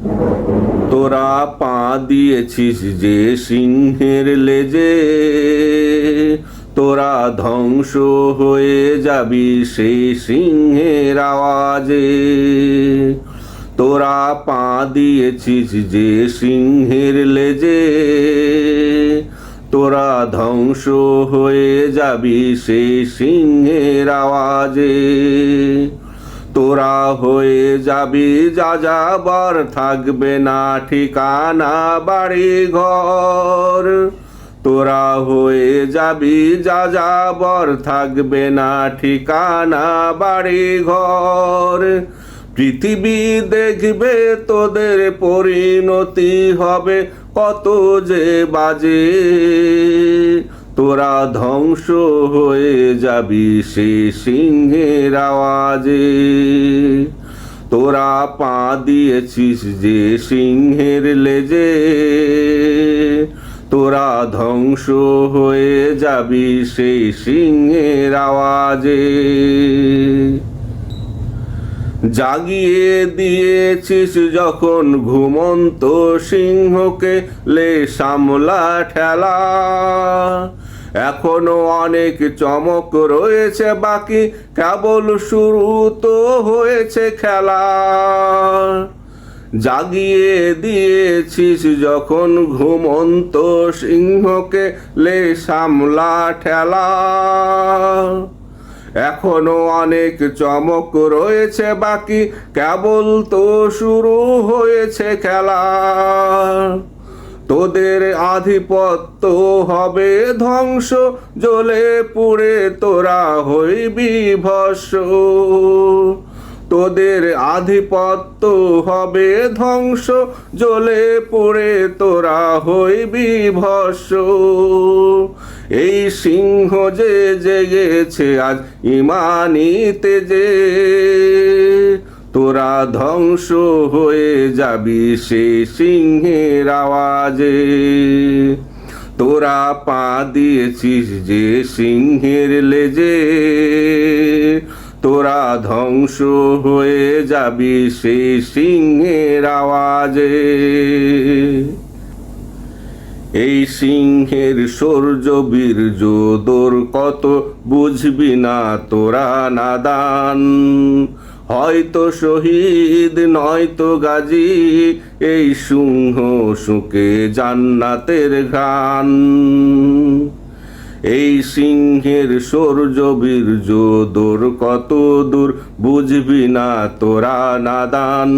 তোরা পা দিয়েছিস যে সিংহের লেজে, তোরা ধ্বংস হয়ে যাবি সেই সিংহের আওয়াজে। তোরা পা দিয়েছিস যে সিংহের লেজে, তোরা ধ্বংস হয়ে যাবি সেই সিংহের আওয়াজে। তোরা হয়ে যাবি যাযাবর, থাকবে না ঠিকানা বাড়ি ঘর। তোরা হয়ে যাবি যাযাবর, থাকবে না ঠিকানা বাড়ি ঘর। পৃথিবী দেখবে তোদের পরিণতি হবে কত যে বাজে। তোরা ধ্বংস হয়ে যাবি সেই সিংহের আওয়াজে। তোরা পা দিয়েছিস যে সিংহের লেজে, তোরা ধ্বংস হয়ে যাবি সেই সিংহের আওয়াজে। জাগিয়ে দিয়েছিস যখন ঘুমন্ত সিংহকে, লে সামলা ঠেলা। এখনো অনেক চমক রয়েছে বাকি, কেবল শুরু তো হয়েছে খেলা। জাগিয়ে দিয়েছিস যখন ঘুমন্ত সিংহকে, লে সামলা ঠেলা। এখনো অনেক চমক রয়েছে বাকি, কেবল তো শুরু হয়েছে খেলা। তোদের আধিপত্য হবে ধ্বংস, জ্বলে পুড়ে তোরা হইবি ভস্ম। তোদের আধিপত্য হবে ধ্বংস, জ্বলে পুড়ে তোরা হইবি ভস্ম। এই সিংহ যে জেগেছে আজ ইমানিতে যে, তোরা ধ্বংস হয়ে যাবি সেই সিংহের আওয়াজে। তোরা পা দিয়েছিস যে সিংহের লেজে, তোরা ধ্বংস হয়ে যাবি সেই সিংহের আওয়াজে। এই সিংহের শৌর্য বীর্য দোর কত বুঝবি না তোরা নাদান। হয়তো শহীদ নয়তো গাজী, এই সিংহ শুকে জান্নাতের ঘ্রাণ। এই সিংহের শৌর্য বীর্য দোর কত দূর বুঝবি না তোরা নাদান।